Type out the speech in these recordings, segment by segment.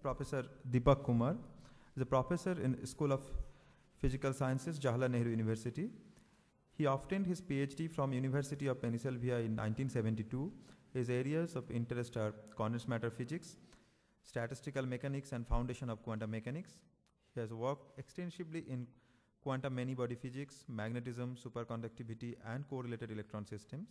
Professor Deepak Kumar. He is a professor in School of Physical Sciences, Jawaharlal Nehru University. He obtained his PhD from University of Pennsylvania in 1972. His areas of interest are condensed matter physics, statistical mechanics, and foundation of quantum mechanics. He has worked extensively in quantum many-body physics, magnetism, superconductivity, and correlated electron systems,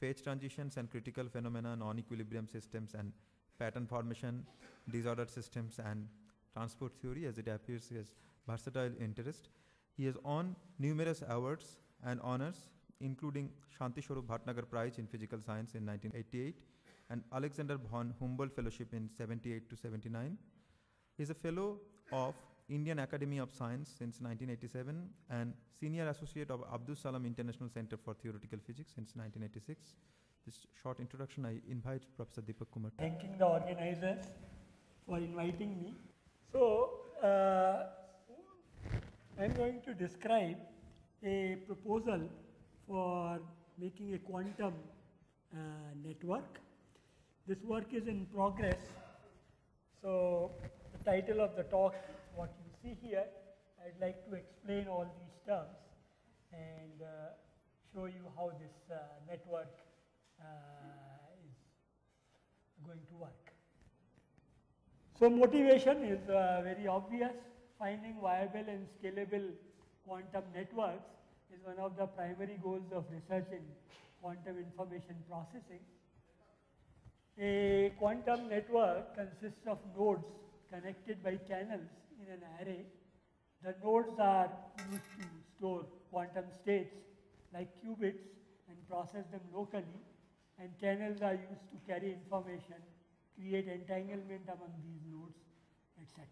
phase transitions and critical phenomena, non-equilibrium systems, and pattern formation, disordered systems, and transport theory, as it appears his versatile interest. He has won numerous awards and honors, including Shanti Swarup Bhatnagar Prize in Physical Science in 1988 and Alexander von Humboldt Fellowship in 78 to 79. He is a fellow of Indian Academy of Science since 1987 and Senior Associate of Abdus Salam International Center for Theoretical Physics since 1986. This short introduction, I invite Professor Deepak Kumar. Thanking the organizers for inviting me. So, I'm going to describe a proposal for making a quantum network. This work is in progress. So, the title of the talk, what you see here, I'd like to explain all these terms and show you how this network is going to work. So, motivation is very obvious. Finding viable and scalable quantum networks is one of the primary goals of research in quantum information processing. A quantum network consists of nodes connected by channels in an array. The nodes are used to store quantum states like qubits and process them locally, and channels are used to carry information, create entanglement among these nodes, etc.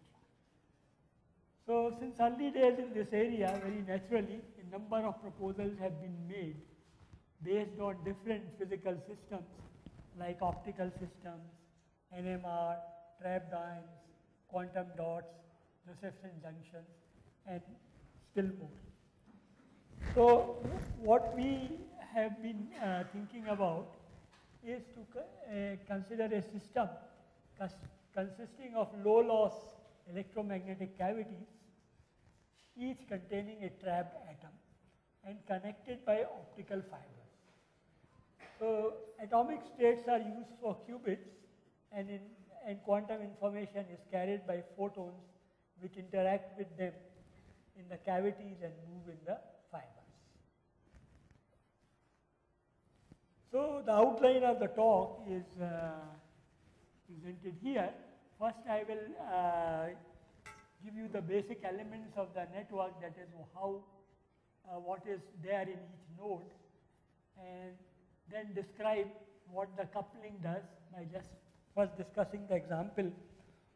So, since early days in this area, very naturally, a number of proposals have been made based on different physical systems like optical systems, NMR, trapped ions, quantum dots, Josephson junctions, and still more. So, what we have been thinking about is to consider a system consisting of low loss electromagnetic cavities, each containing a trapped atom and connected by optical fibers. So, atomic states are used for qubits, and quantum information is carried by photons which interact with them in the cavities and move in the fibers. So, the outline of the talk is presented here. First, I will give you the basic elements of the network, that is how, what is there in each node, and then describe what the coupling does by just first discussing the example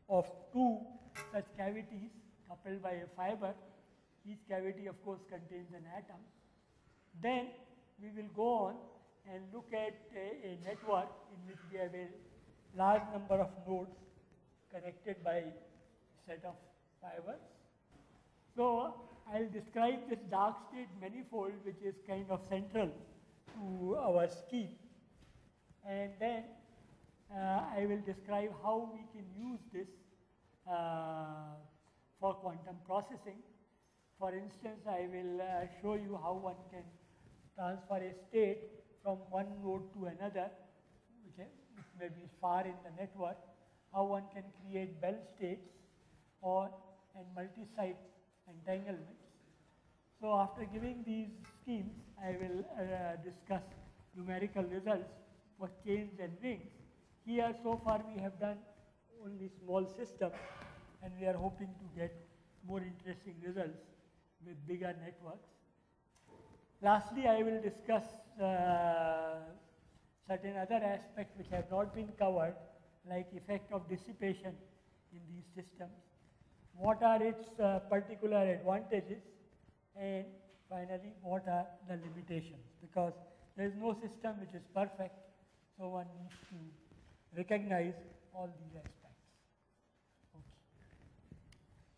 of two such cavities coupled by a fiber. Each cavity of course contains an atom. Then we will go on and look at a network in which we have a large number of nodes connected by a set of fibers. So, I will describe this dark state manifold, which is kind of central to our scheme, and then I will describe how we can use this for quantum processing. For instance, I will show you how one can transfer a state from one node to another, which may be far in the network, how one can create Bell states and multi-site entanglements. So, after giving these schemes, I will discuss numerical results for chains and rings. Here, so far we have done only small systems, and we are hoping to get more interesting results with bigger networks. Lastly, I will discuss certain other aspects which have not been covered, like effect of dissipation in these systems, what are its particular advantages, and finally what are the limitations, because there is no system which is perfect, so one needs to recognize all these aspects. Okay.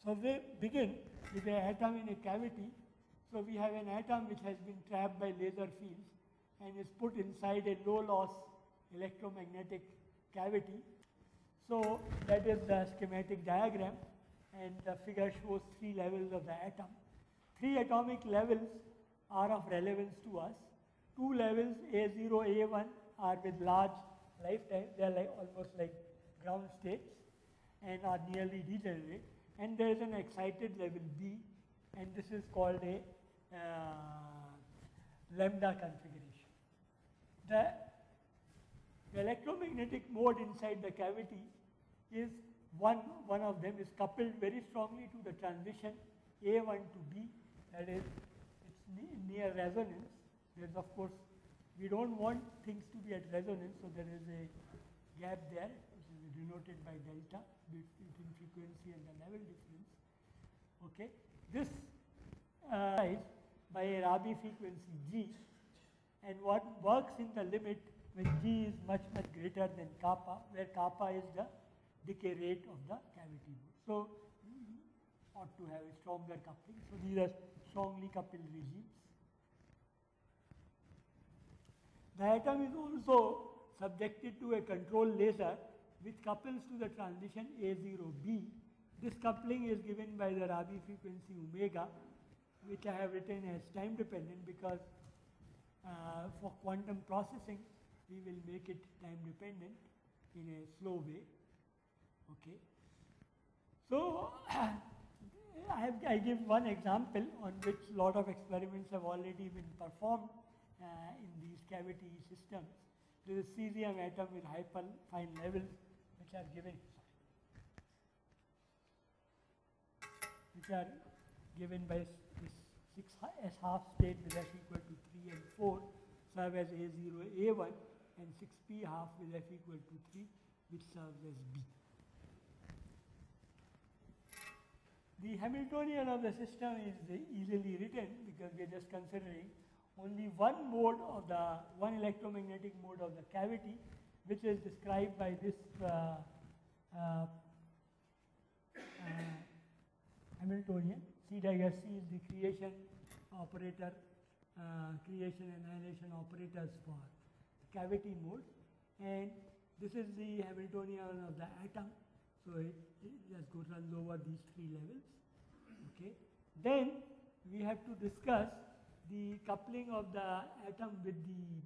So we begin with an atom in a cavity. So we have an atom which has been trapped by laser fields and is put inside a low loss electromagnetic cavity. So that is the schematic diagram, and the figure shows 3 levels of the atom. 3 atomic levels are of relevance to us. 2 levels, A0, A1, are with large lifetime. They are like almost like ground states and are nearly degenerate. And there is an excited level B, and this is called a lambda configuration. The electromagnetic mode inside the cavity is one of them is coupled very strongly to the transition A1 to B, that is, it's near resonance. There's of course, we don't want things to be at resonance, so there is a gap there, which is denoted by delta between frequency and the level difference. Okay, this is by a Rabi frequency G, and what works in the limit when G is much greater than kappa, where kappa is the decay rate of the cavity mode. So ought to have a stronger coupling. So these are strongly coupled regimes. The atom is also subjected to a control laser which couples to the transition A0B. This coupling is given by the Rabi frequency omega, which I have written as time dependent because for quantum processing we will make it time dependent in a slow way. Okay. So I give one example on which a lot of experiments have already been performed in these cavity systems. There is cesium atom with hyperfine levels which are given by this 6s half state with f equal to 3 and 4 serve as A0, A1, and 6p half with f equal to 3 which serves as B. The Hamiltonian of the system is easily written because we are just considering only one electromagnetic mode of the cavity, which is described by this Hamiltonian. C dagger C is the creation operator, creation and annihilation operators for cavity mode, and this is the Hamiltonian of the atom. So it just runs over these 3 levels. Okay. Then we have to discuss the coupling of the atom with the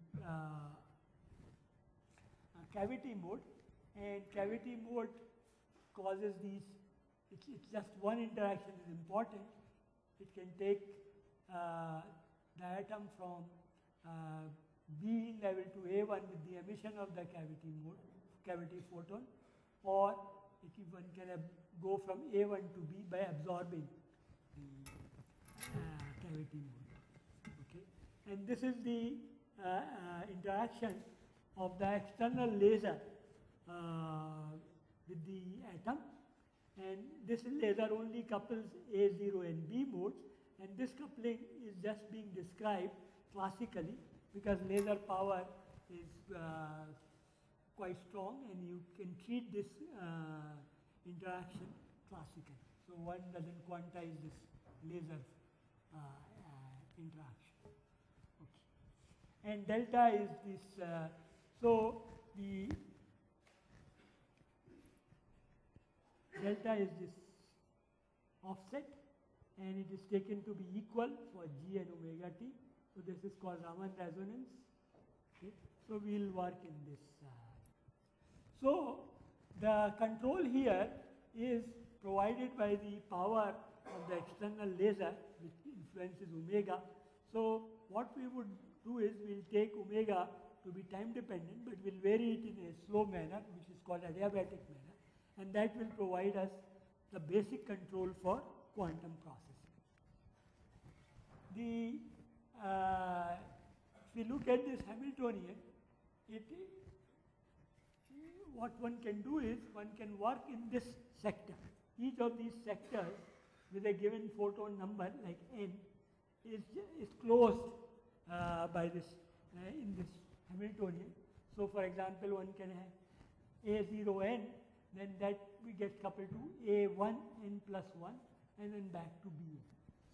cavity mode, and cavity mode causes these. It's just one interaction is important. It can take the atom from B level to A1 with the emission of the cavity photon, or one can go from A1 to B by absorbing the cavity mode. Okay, and this is the interaction of the external laser with the atom, and this laser only couples A0 and B modes, and this coupling is just being described classically because laser power is quite strong, and you can treat this interaction classically. So one doesn't quantize this laser interaction. Okay. And delta is this, so the delta is this offset, and it is taken to be equal for G and omega t. So this is called Raman resonance. Okay. So we will work in this. So the control here is provided by the power of the external laser, which influences omega. So what we would do is we will take omega to be time dependent, but we will vary it in a slow manner, which is called adiabatic manner, and that will provide us the basic control for quantum processing. If we look at this Hamiltonian, what one can do is one can work in this sector. Each of these sectors with a given photon number like n is closed by this in this Hamiltonian. So for example, one can have A0n, then that we get coupled to A1 n plus 1, and then back to B.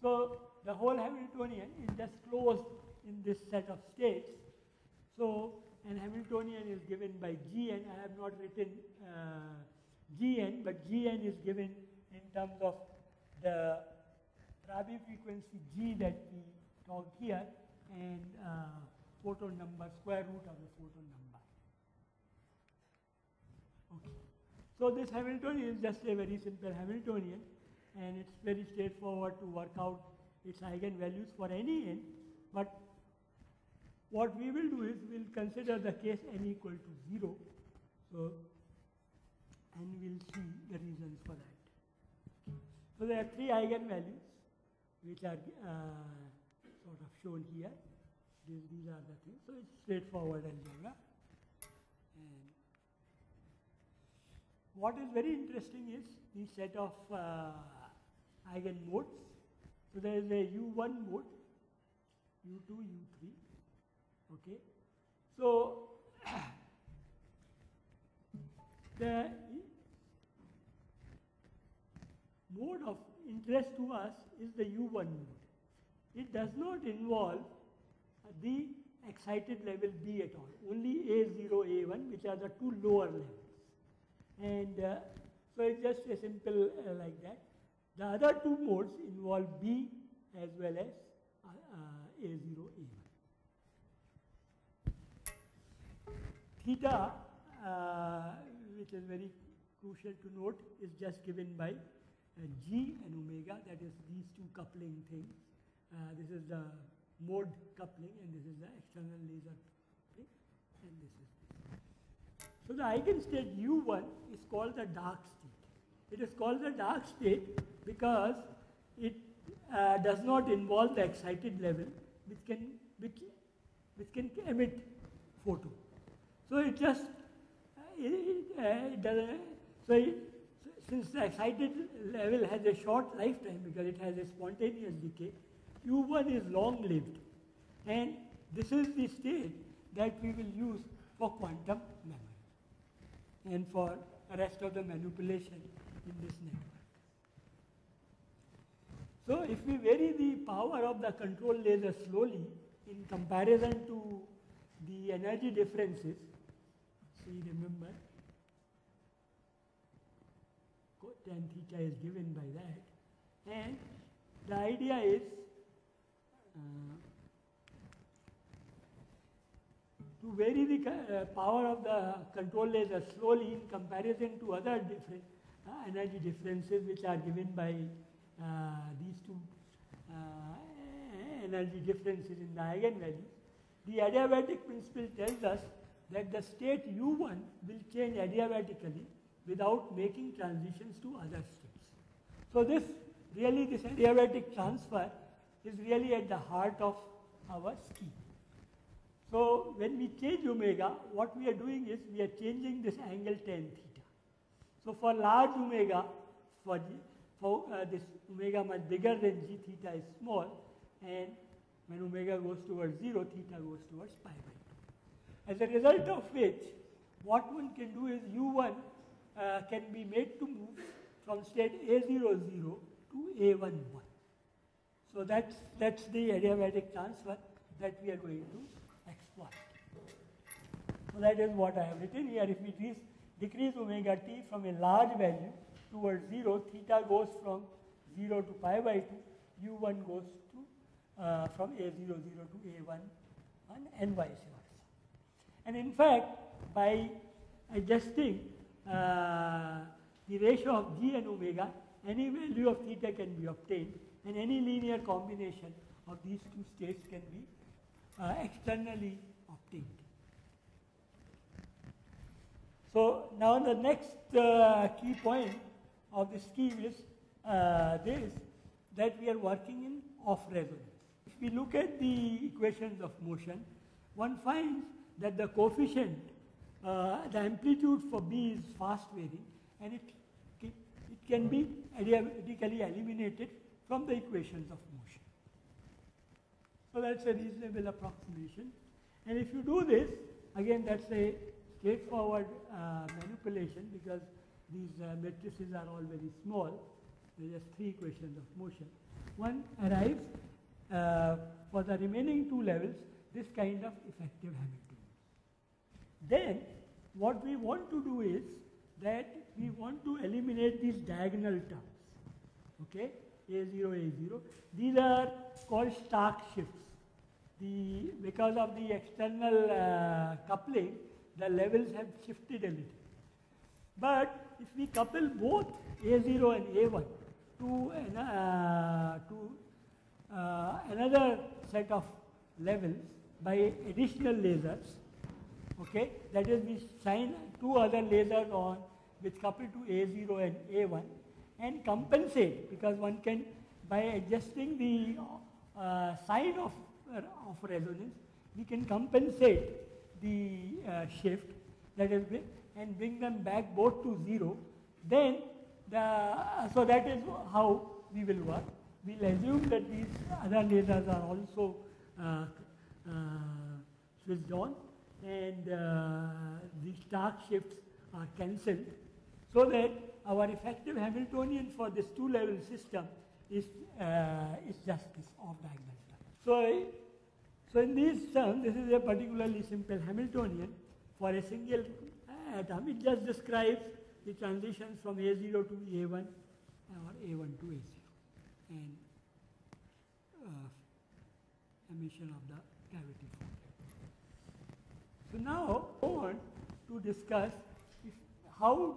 So the whole Hamiltonian is just closed in this set of states. So an Hamiltonian is given by G, and I have not written Gn, but Gn is given in terms of the Rabi frequency G that we talked here, and photon number, square root of the photon number. Okay. So this Hamiltonian is just a very simple Hamiltonian, and it's very straightforward to work out its eigenvalues for any n, but what we will do is we'll consider the case n equal to 0, so, and we'll see the reasons for that. So there are three eigenvalues which are sort of shown here. These are the things. So it's straightforward algebra. And what is very interesting is the set of eigenmodes. So there is a U1 mode, U2, U3. Okay. So the mode of interest to us is the U1 mode. It does not involve the excited level B at all, only A0, A1, which are the two lower levels. And so it's just a simple like that. The other two modes involve B as well as A0, A1. Theta, which is very crucial to note, is just given by G and omega, that is these two coupling things. This is the mode coupling, and this is the external laser coupling, and this is this. So the eigenstate U1 is called the dark state. It is called the dark state because it does not involve the excited level, which can emit photon. So it just it doesn't. Since the excited level has a short lifetime because it has a spontaneous decay, U1 is long-lived, and this is the state that we will use for quantum memory and for the rest of the manipulation in this network. So if we vary the power of the control laser slowly in comparison to the energy differences, see, remember, tan theta is given by that, and the idea is to vary the power of the control laser slowly in comparison to other different energy differences which are given by these two energy differences in the eigenvalues. The adiabatic principle tells us that the state U1 will change adiabatically without making transitions to other states. So this adiabatic transfer is really at the heart of our scheme. So when we change omega, what we are doing is we are changing this angle tan theta. So for large omega, for this omega much bigger than g, theta is small, and when omega goes towards 0, theta goes towards pi by 2. As a result of which, what one can do is U1 can be made to move from state A00 to A11. So that's the adiabatic transfer that we are going to exploit. So that is what I have written here. If we decrease omega t from a large value towards 0, theta goes from 0 to pi by 2, U1 goes to from A00 to A1, and vice versa. And in fact, by adjusting the ratio of g and omega, any value of theta can be obtained, and any linear combination of these two states can be externally obtained. So now the next key point of the scheme is this, that we are working in off resonance. If we look at the equations of motion, one finds that the coefficient, the amplitude for B is fast varying, and it can be adiabatically eliminated from the equations of motion. So that's a reasonable approximation. And if you do this, again that's a straightforward manipulation because these matrices are all very small. There are just 3 equations of motion. One arrives for the remaining 2 levels this kind of effective Hamiltonian. Then what we want to do is that we want to eliminate these diagonal terms. Okay, A0, A0. These are called Stark shifts. Because of the external coupling, the levels have shifted a little. But if we couple both A0 and A1 to another set of levels by additional lasers, okay, that is, we shine two other lasers on which couple to A0 and A1 and compensate, because one can, by adjusting the sign of resonance, we can compensate the shift, that is, and bring them back both to 0. Then so that is how we will work. We will assume that these other lasers are also switched on, and the Stark shifts are cancelled, so that our effective Hamiltonian for this two-level system is just this off-diagonal term. So in these terms, this is a particularly simple Hamiltonian for a single atom. It just describes the transitions from A0 to A1 or A1 to A0 and emission of the cavity photon. So now I want to discuss how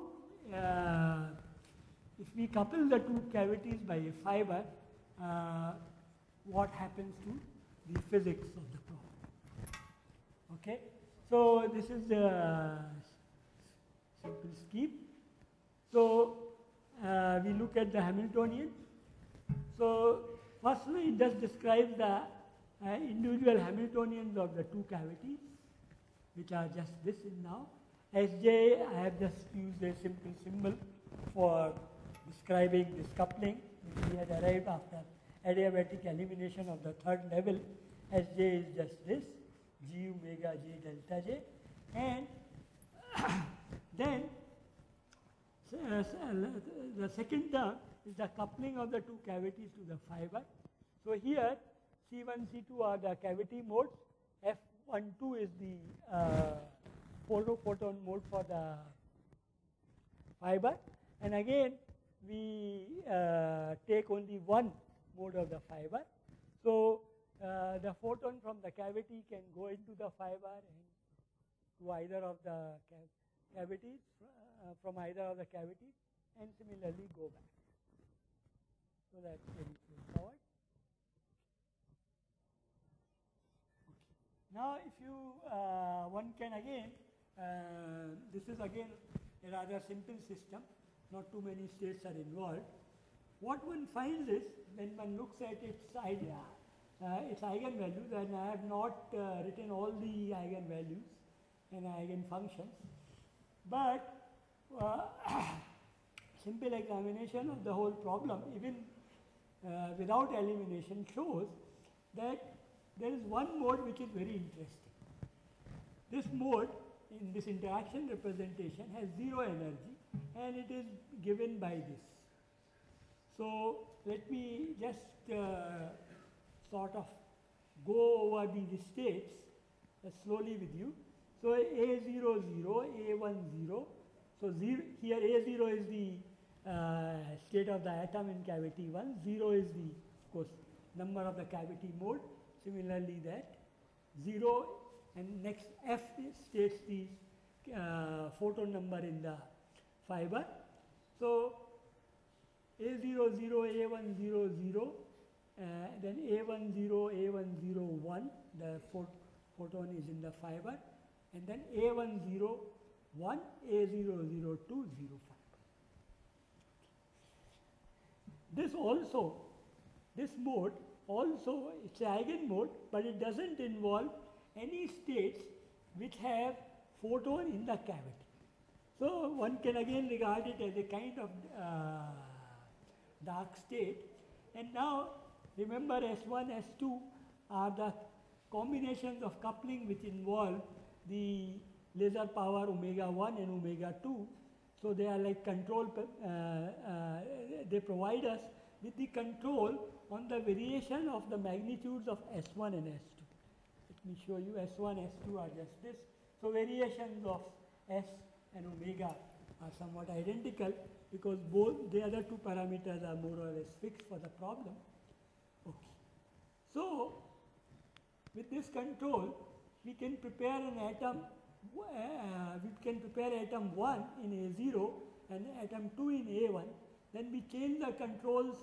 if we couple the two cavities by a fiber, what happens to the physics of the problem. Okay, so this is the simple scheme. So we look at the Hamiltonian. So firstly, it just describes the individual Hamiltonians of the two cavities, which are just this in now. Sj, I have just used a simple symbol for describing this coupling, which we had arrived after adiabatic elimination of the third level. Sj is just this, G omega J delta J. And then the second term is the coupling of the two cavities to the fiber. So here C1, C2 are the cavity modes, F12 is the photon mode for the fiber, and again we take only one mode of the fiber. So the photon from the cavity can go into the fiber and to either of the cavities, from either of the cavities, and similarly go back. So that's very straightforward. Okay. Now if you, one can again, this is again a rather simple system, not too many states are involved. What one finds is, when one looks at its idea, its eigenvalues, and I have not written all the eigenvalues and eigenfunctions, but simple examination of the whole problem, even without elimination, shows that there is one mode which is very interesting. This mode in this interaction representation has zero energy, and it is given by this. So let me just sort of go over these states slowly with you. So A00, A10. So here A0 is the state of the atom in cavity 1. 0 is the, of course, number of the cavity mode. Similarly that 0 and next F states the photon number in the fiber. So A00, A10, 0, then A10, A10, 1, the photon is in the fiber, and then A10, 1, A00, 2, 0, 5. This mode also, it's an eigenmode, but it doesn't involve any states which have photon in the cavity. So one can again regard it as a kind of dark state. And now remember, S1, S2 are the combinations of coupling which involve the laser power omega 1 and omega 2. So they are like control, they provide us with the control on the variation of the magnitudes of S1 and S2. Let me show you. S1, S2 are just this. So variations of S and omega are somewhat identical because both the other two parameters are more or less fixed for the problem. Okay. So, with this control, we can prepare an atom, we can prepare atom 1 in A0 and atom 2 in A1. Then we change the controls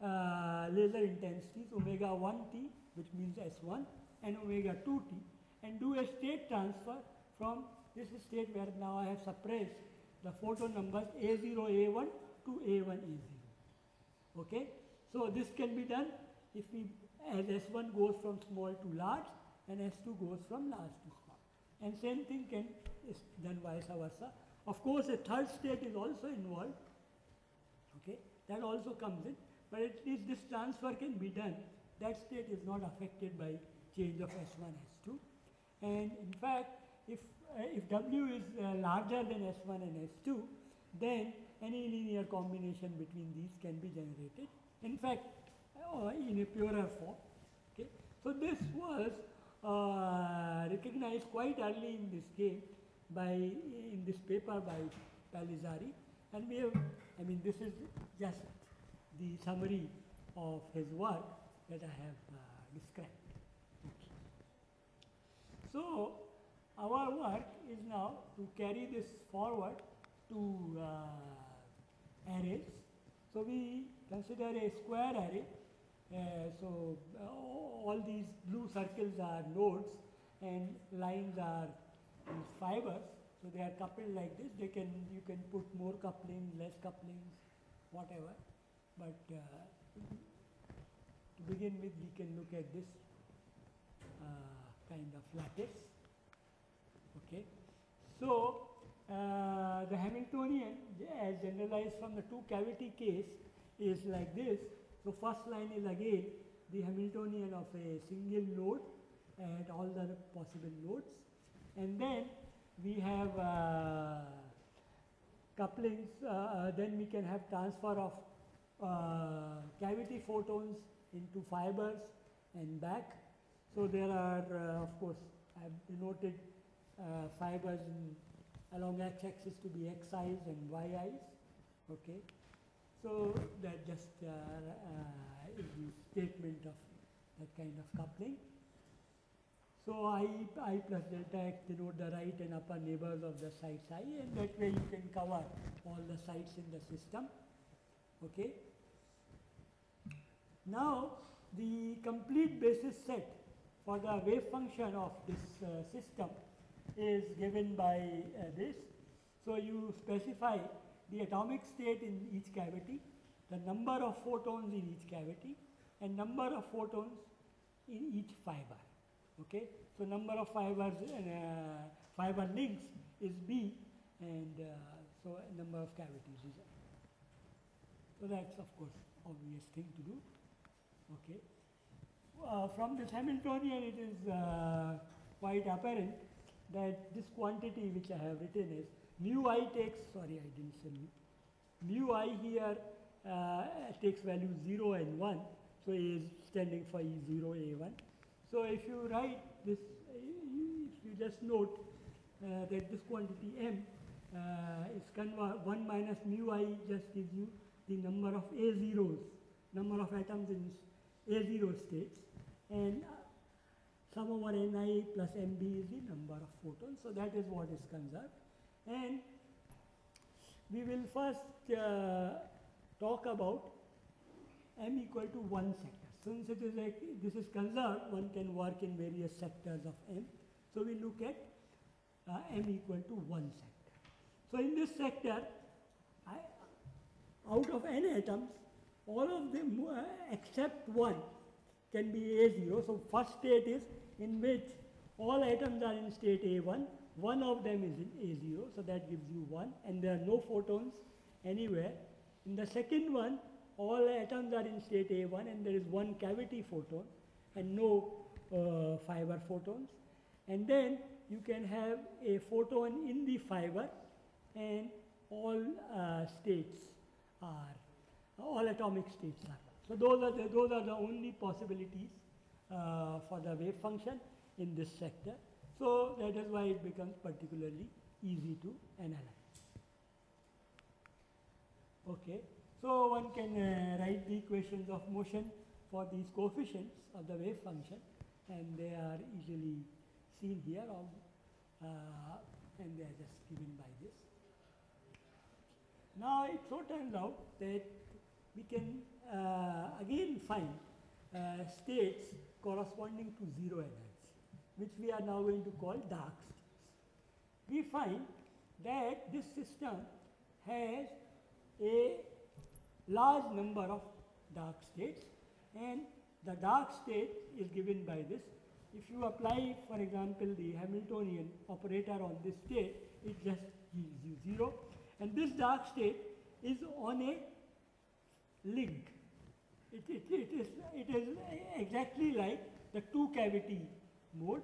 laser intensities omega 1t, which means S1, and omega 2t, and do a state transfer from this state where now I have suppressed the photon numbers A0 A1 to A1 A0. Okay? So this can be done if we, as S1 goes from small to large and S2 goes from large to small. And same thing is done vice versa. Of course, a third state is also involved. Okay? That also comes in, but at least this transfer can be done. That state is not affected by change of S1, S2. And in fact, if W is larger than S1 and S2, then any linear combination between these can be generated. In fact, in a purer form. Okay? So this was recognized quite early in this game in this paper by Palizari, and we have, I mean, this is just the summary of his work that I have described. Okay. So our work is now to carry this forward to arrays. So we consider a square array. So all these blue circles are nodes and lines are these fibers. So they are coupled like this. You can put more coupling, less couplings, whatever. But to begin with, we can look at this kind of lattice. Okay. So the Hamiltonian, as generalized from the two cavity case, is like this. So first line is again the Hamiltonian of a single node at all the possible nodes, and then we have couplings. Then we can have transfer of cavity photons into fibers and back. So there are, of course, I have denoted fibers along x-axis to be xi's and yi's. Okay. So that just is the statement of that kind of coupling. So I plus delta x denote the right and upper neighbors of the sites I, and that way you can cover all the sites in the system. Okay. Now the complete basis set for the wave function of this system is given by this. So you specify the atomic state in each cavity, the number of photons in each cavity, and number of photons in each fiber. Okay, so number of fibers and fiber links is B, and so number of cavities is A. So that's of course obvious thing to do. Okay, from this Hamiltonian it is quite apparent that this quantity which I have written is mu I takes, sorry I didn't say mu I here takes value 0 and 1, so A is standing for E0, A1. So if you write this, if you just note that this quantity M is 1 minus mu I just gives you the number of A0s, number of atoms in A0 states, and sum over Ni plus Mb is the number of photons. So that is what is conserved. And we will first talk about M equal to 1 sector. Since it is this is conserved, one can work in various sectors of M. So we look at M equal to 1 sector. So in this sector, out of n atoms, all of them except one can be A0. So first state is in which all atoms are in state A1. One of them is in A0, so that gives you 1, and there are no photons anywhere. In the second one, all atoms are in state A1 and there is one cavity photon and no fiber photons. And then you can have a photon in the fiber, and all states are, all atomic states are. So those are the only possibilities for the wave function in this sector. So that is why it becomes particularly easy to analyze. Okay, so one can write the equations of motion for these coefficients of the wave function, and they are easily seen here, and they are just given by this. Now it so turns out that we can again find states corresponding to zero energy, which we are now going to call dark states. We find that this system has a large number of dark states, and the dark state is given by this. If you apply, for example, the Hamiltonian operator on this state, it just gives you 0. And this dark state is on a link. It is exactly like the two cavity mode.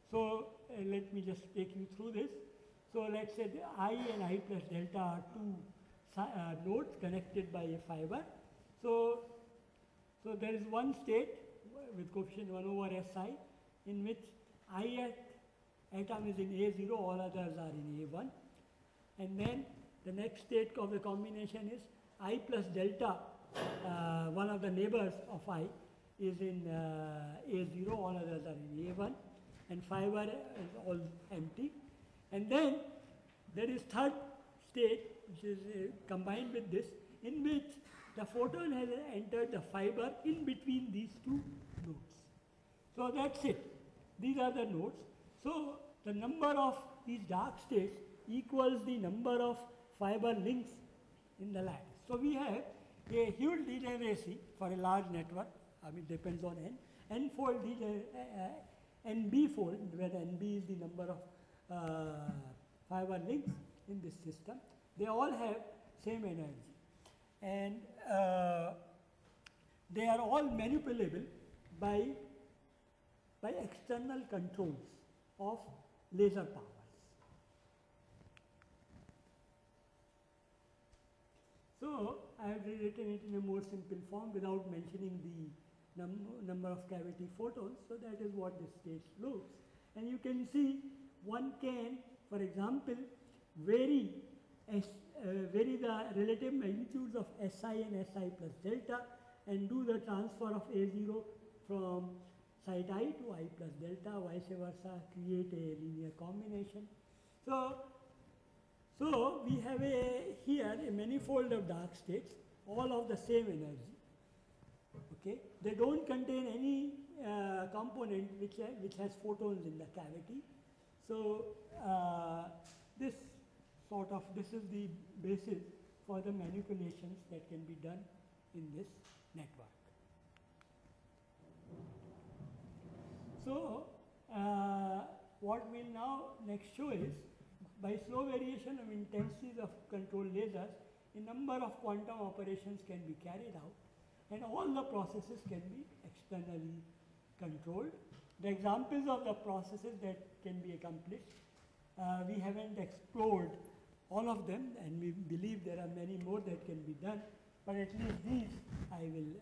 So let me just take you through this. So let's say the I and I plus delta are two nodes connected by a fiber. So there is one state with coefficient 1 over Si in which I atom is in A0, all others are in A1. And then the next state of the combination is I plus delta, one of the neighbors of I is in A0, all others are in A1, and fiber is all empty. And then there is third state which is combined with this, in which the photon has entered the fiber in between these two nodes. So that's it. These are the nodes. So the number of these dark states equals the number of fiber links in the lattice. So we have a huge degeneracy for a large network. I mean, depends on n. N-fold, NB-fold, where NB is the number of fiber links in this system. They all have same energy. And they are all manipulable by external controls of laser powers. So I have written it in a more simple form without mentioning the number of cavity photons. So that is what this state looks. And you can see one can, for example, vary the relative magnitudes of Si and Si plus delta and do the transfer of A0 from site I to I plus delta, vice versa, create a linear combination. So we have here a manifold of dark states, all of the same energy. Okay, they don't contain any component which has photons in the cavity. So this is the basis for the manipulations that can be done in this network. So what we'll now next show is, by slow variation of intensities of control lasers, a number of quantum operations can be carried out, and all the processes can be externally controlled. The examples of the processes that can be accomplished, we haven't explored all of them, and we believe there are many more that can be done, but at least these I will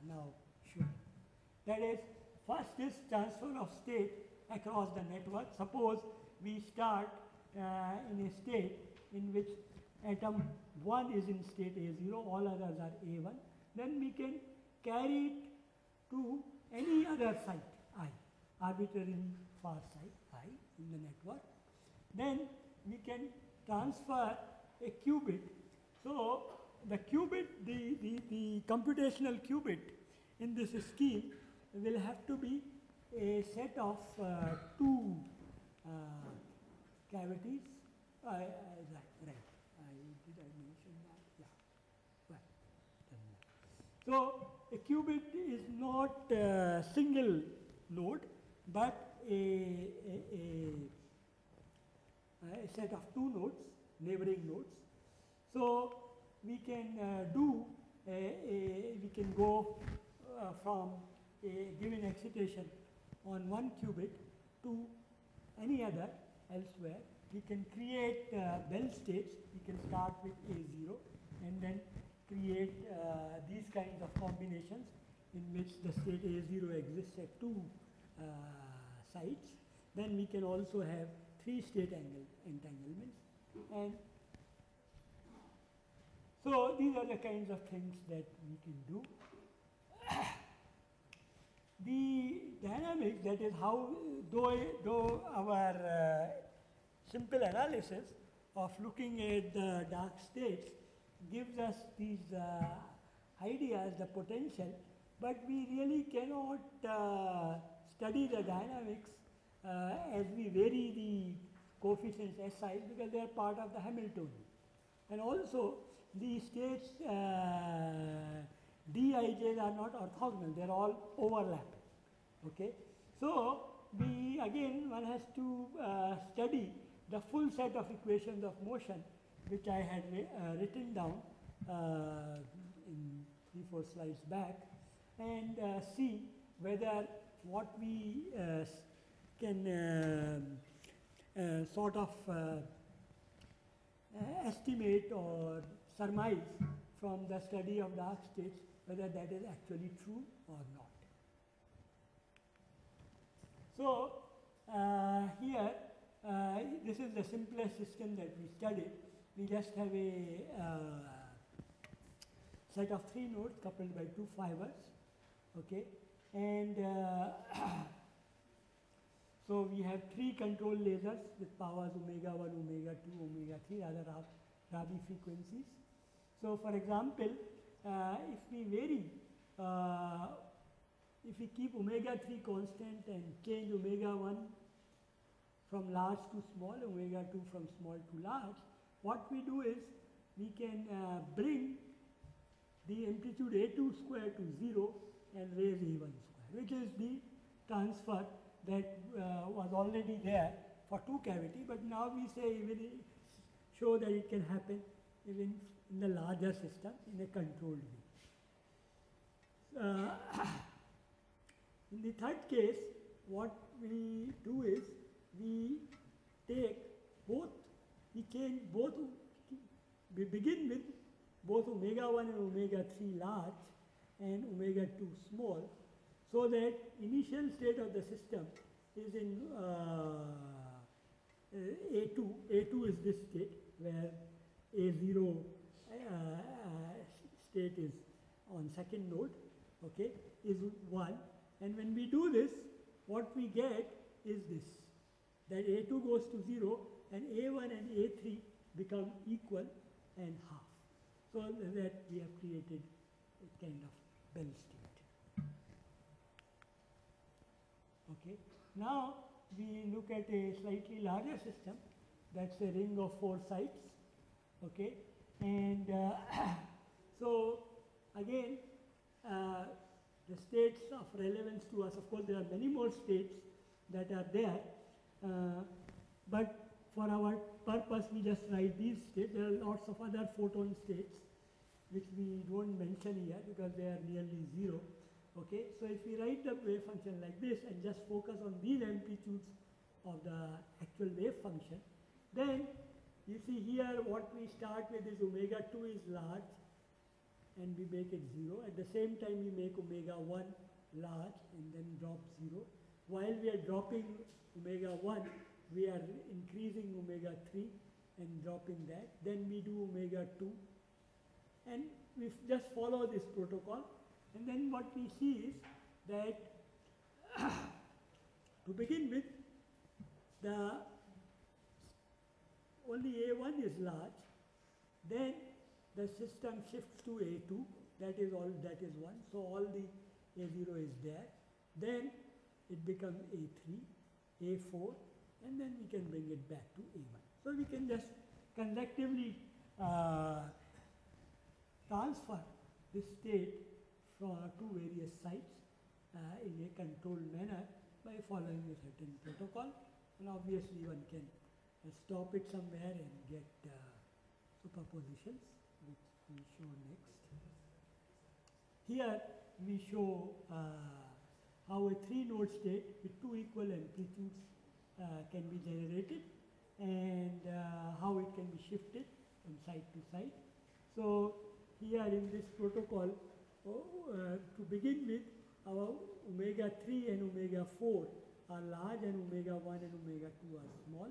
now show. That is, first is transfer of state across the network. Suppose we start in a state in which atom 1 is in state A0, all others are A1. Then we can carry it to any other site I, arbitrarily far site I in the network. Then we can transfer a qubit. So the qubit, the computational qubit in this scheme will have to be a set of two cavities. Right. Did I mention that? Yeah. Right. So a qubit is not a single node, but a set of two nodes, neighboring nodes. So we can we can go from a given excitation on one qubit to any other elsewhere. We can create Bell states. We can start with A0 and then create these kinds of combinations in which the state A0 exists at two sites. Then we can also have three state entanglements. And So these are the kinds of things that we can do. The dynamics, that is how, though our simple analysis of looking at the dark states gives us these ideas, the potential, but we really cannot study the dynamics as we vary the coefficients SI because they are part of the Hamiltonian. And also the states Dij's are not orthogonal, they are all overlapping. Okay? So we again one has to study the full set of equations of motion which I had written down in 3-4 slides back and see whether what we can sort of estimate or surmise from the study of dark states whether that is actually true or not. So here this is the simplest system that we studied. We just have a set of 3 nodes coupled by 2 fibers, okay, and so we have 3 control lasers with powers omega 1, omega 2, omega 3, other Rabi frequencies. So for example, if we vary, if we keep omega 3 constant and change omega 1 from large to small, omega 2 from small to large, what we do is we can bring the amplitude A2 square to 0 and raise A1 square, which is the transfer that was already there for 2 cavity, but now we say we will show that it can happen even in the larger system in a controlled way. In the third case, what we do is we take both, we change both, we begin with both omega 1 and omega 3 large and omega 2 small, so that initial state of the system is in A2. A2 is this state where A0 state is on second node, okay, is 1. And when we do this, what we get is this, that A2 goes to 0 and A1 and A3 become equal and half. So that we have created a kind of Bell state. Okay. Now we look at a slightly larger system, that's a ring of 4 sides. Okay. And so again, the states of relevance to us, of course there are many more states that are there, but for our purpose we just write these states. There are lots of other photon states which we don't mention here because they are nearly 0. Okay, so if we write the wave function like this and just focus on these amplitudes of the actual wave function, then you see here what we start with is omega 2 is large and we make it 0. At the same time we make omega 1 large and then drop 0. While we are dropping omega 1, we are increasing omega 3 and dropping that. Then we do omega 2 and we just follow this protocol. And then what we see is that to begin with, the only A1 is large, then the system shifts to A2, that is 1, so all the A0 is there. Then it becomes A3, A4, and then we can bring it back to A1. So we can just consecutively transfer this state to various sites in a controlled manner by following a certain protocol, and obviously one can stop it somewhere and get superpositions, which we show next. Here we show how a 3-node state with 2 equal amplitudes can be generated and how it can be shifted from site to site. So here in this protocol, to begin with, our omega 3 and omega 4 are large and omega 1 and omega 2 are small.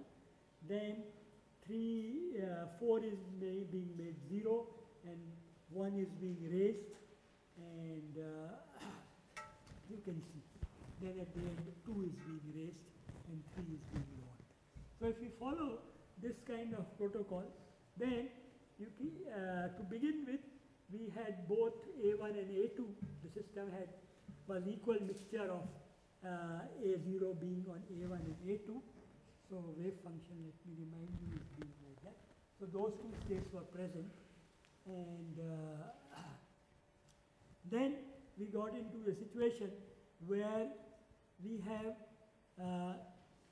Then 4 is being made 0 and 1 is being raised, and you can see. Then at the end 2 is being raised and 3 is being lowered. So if we follow this kind of protocol, then you to begin with, we had both A1 and A2. The system was equal mixture of A0 being on A1 and A2. So wave function, let me remind you, is being like that. So those two states were present, and then we got into a situation where we have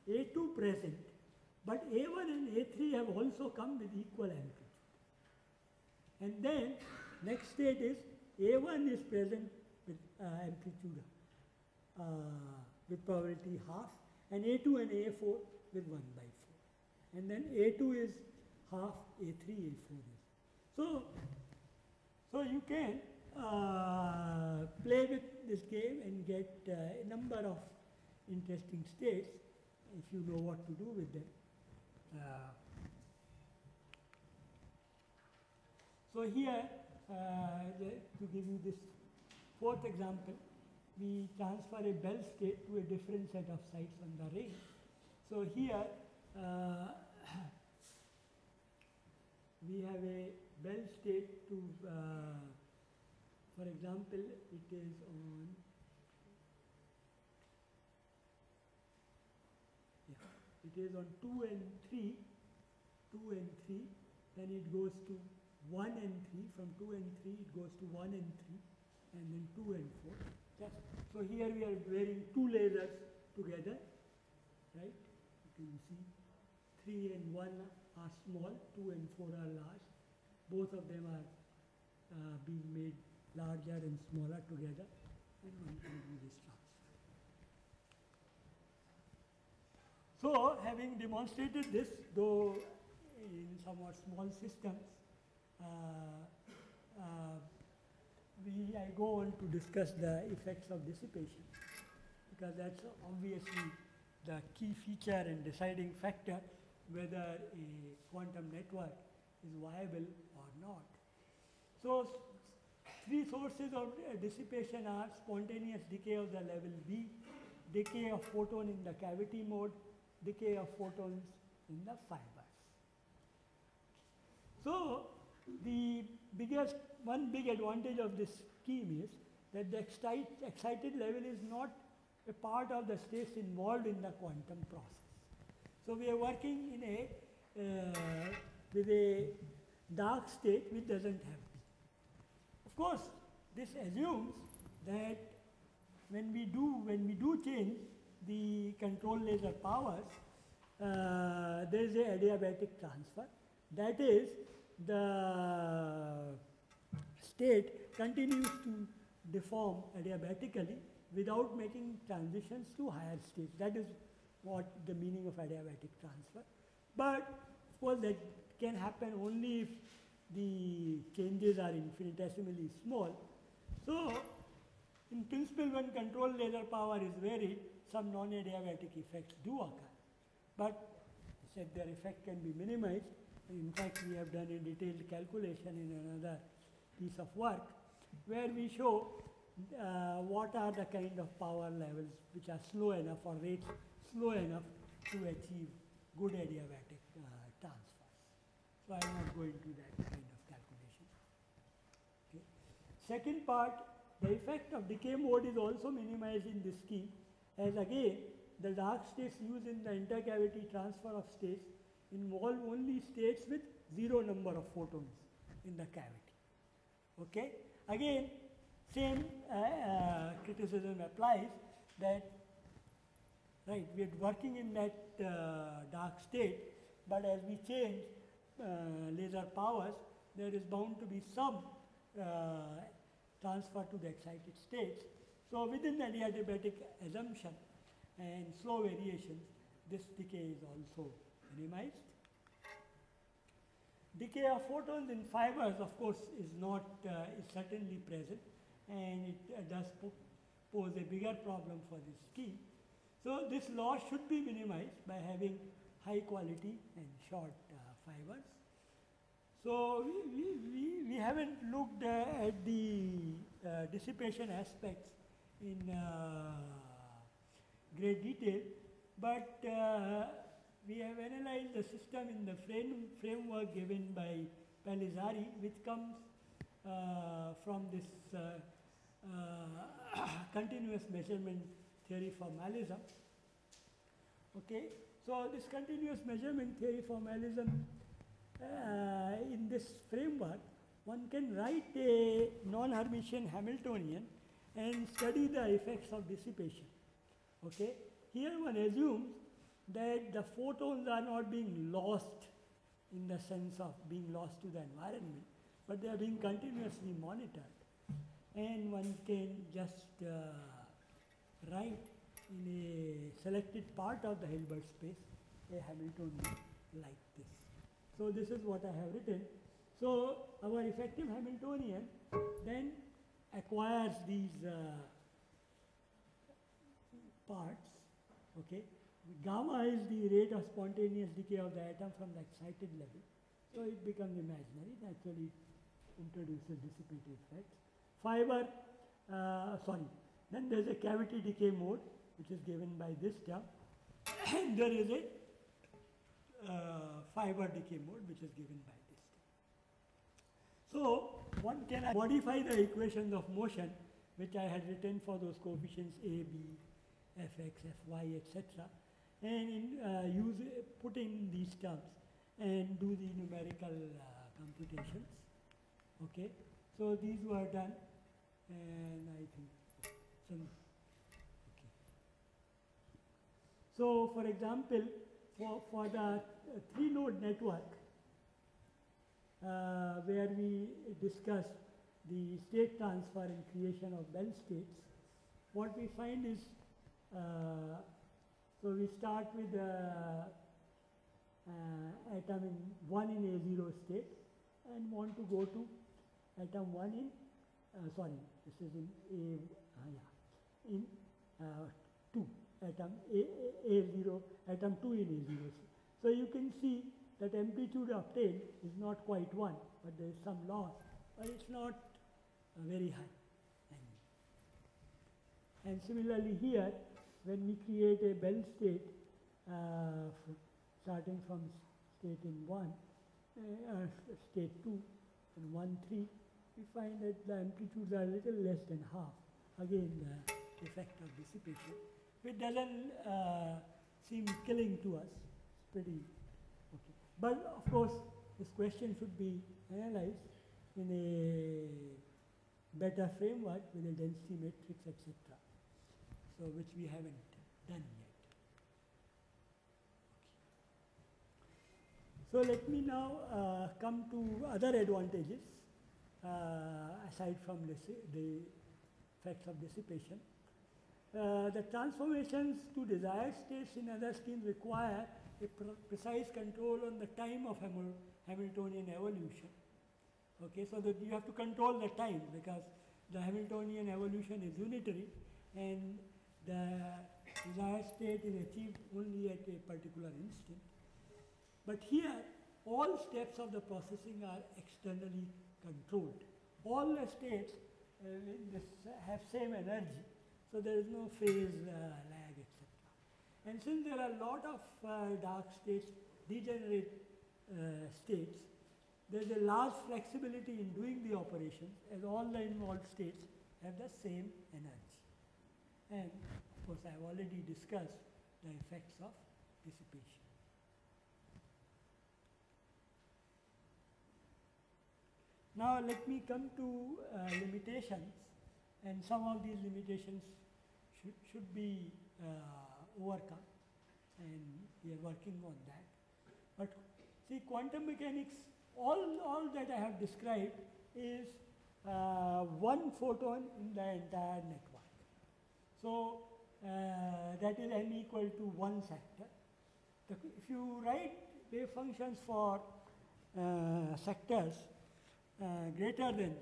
A2 present, but A1 and A3 have also come with equal amplitude. And then next state is A1 is present with amplitude with probability half, and A2 and A4 with 1 by 4. And then A2 is half, A3, A4 is. So you can play with this game and get a number of interesting states if you know what to do with them. So here, to give you this fourth example, we transfer a Bell state to a different set of sites on the ring. So here, we have a Bell state to, for example, it is on, it is on 2 and 3, then it goes to 1 and 3, from 2 and 3 it goes to 1 and 3, and then 2 and 4. Yes. So here we are wearing two lasers together, right? You can see 3 and 1 are small, 2 and 4 are large. Both of them are being made larger and smaller together, and one can do this transfer. So having demonstrated this, though in somewhat small systems, I go on to discuss the effects of dissipation, because that's obviously the key feature and deciding factor whether a quantum network is viable or not. So three sources of dissipation are spontaneous decay of the level B, decay of photon in the cavity mode, decay of photons in the fibers. So the one big advantage of this scheme is that the excited level is not a part of the states involved in the quantum process. So we are working in with a dark state which doesn't have B. Of course, this assumes that when we do change the control laser powers, there is a adiabatic transfer. That is, the state continues to deform adiabatically without making transitions to higher states. That is what the meaning of adiabatic transfer. But of course that can happen only if the changes are infinitesimally small. So in principle, when control laser power is varied, some non-adiabatic effects do occur. But I said their effect can be minimized. In fact, we have done a detailed calculation in another piece of work where we show what are the kind of power levels which are slow enough or rates slow enough to achieve good adiabatic transfers. So I am not going to that kind of calculation. Okay. Second part, the effect of decay mode is also minimized in this scheme, as again the dark states used in the intercavity transfer of states involve only states with zero number of photons in the cavity. Okay. Again, same criticism applies that, right, we are working in that dark state, but as we change laser powers, there is bound to be some transfer to the excited states. So within the adiabatic assumption and slow variations, this decay is also minimized. Decay of photons in fibers, of course, is not is certainly present, and it does pose a bigger problem for this scheme. So this loss should be minimized by having high quality and short fibers. So we haven't looked at the dissipation aspects in great detail, but we have analyzed the system in the framework given by Palizari, which comes from this continuous measurement theory formalism. Okay, so this continuous measurement theory formalism, in this framework, one can write a non-Hermitian Hamiltonian and study the effects of dissipation. Okay, here one assumes that the photons are not being lost in the sense of being lost to the environment, but they are being continuously monitored. And one can just write in a selected part of the Hilbert space a Hamiltonian like this. So this is what I have written. So our effective Hamiltonian then acquires these parts. Okay, gamma is the rate of spontaneous decay of the atom from the excited level. So it becomes imaginary. Naturally, it introduces dissipative effects. Fiber, then there is a cavity decay mode, which is given by this term, and there is a fiber decay mode, which is given by this term. So one can modify the equations of motion, which I had written for those coefficients A, B, Fx, Fy, etc., and put in these terms and do the numerical computations. Okay, so these were done, and I think so. Okay. So, for example, for the three-node network, where we discuss the state transfer and creation of Bell states, what we find is, so we start with atom in 1 in A0 state and want to go to atom 1 in, this is in in 2, atom A0, atom 2 in A0. So you can see that amplitude obtained is not quite 1, but there is some loss, but it's not very high. And similarly here, when we create a Bell state, starting from state in 1, state 2, and 1, 3, we find that the amplitudes are a little less than half. Again, the effect of dissipation, which doesn't seem killing to us. It's pretty okay. But of course, this question should be analyzed in a better framework with a density matrix, etc. So which we haven't done yet. Okay. So let me now come to other advantages aside from the effects of dissipation. The transformations to desired states in other schemes require a precise control on the time of Hamiltonian evolution. Okay, so that you have to control the time, because the Hamiltonian evolution is unitary and the desired state is achieved only at a particular instant. But here, all steps of the processing are externally controlled. All the states have same energy, so there is no phase lag, etc. And since there are a lot of dark states, degenerate states, there is a large flexibility in doing the operations, as all the involved states have the same energy. And of course, I have already discussed the effects of dissipation. Now let me come to limitations, and some of these limitations should be overcome, and we are working on that. But see, quantum mechanics, all that I have described is one photon in the entire network. So that is n equal to 1 sector. If you write wave functions for sectors greater than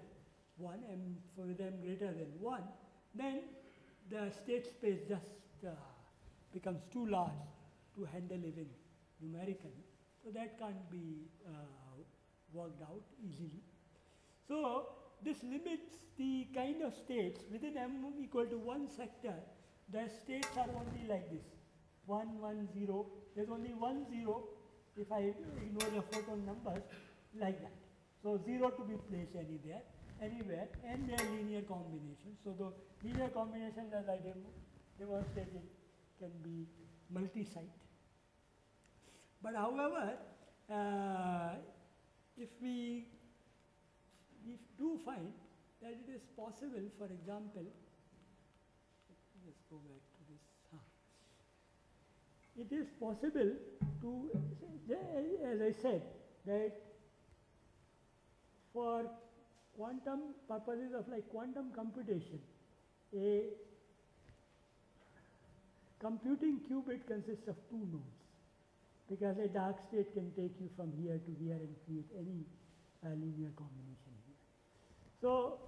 1 and for them greater than 1, then the state space just becomes too large to handle even numerically. So that can't be worked out easily. So this limits the kind of states within M equal to one sector. The states are only like this, 1, 1, 0. There's only 1, 0 if I ignore the photon numbers, like that. So 0 to be placed anywhere, and their linear combination. So the linear combination, as I demonstrated, can be multi-site. But however, if we do find that it is possible, for example, let's go back to this. It is possible to, as I said, that for quantum purposes of like quantum computation, a computing qubit consists of 2 nodes, because a dark state can take you from here to here and create any linear combination here. So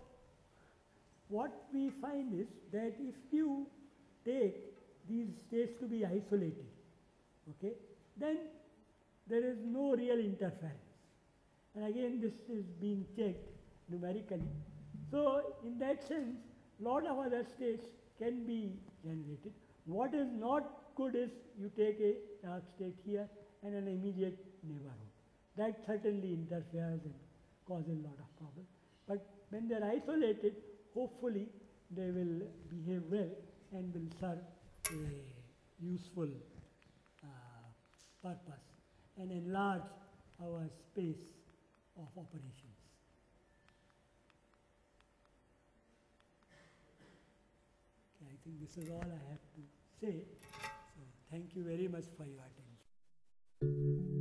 what we find is that if you take these states to be isolated, okay, then there is no real interference. And again, this is being checked numerically. So in that sense, lot of other states can be generated. What is not good is you take a dark state here and an immediate neighborhood. That certainly interferes and causes a lot of problems. But when they are isolated, hopefully they will behave well and will serve a useful purpose and enlarge our space of operations. Okay, I think this is all I have to say. So thank you very much for your attention.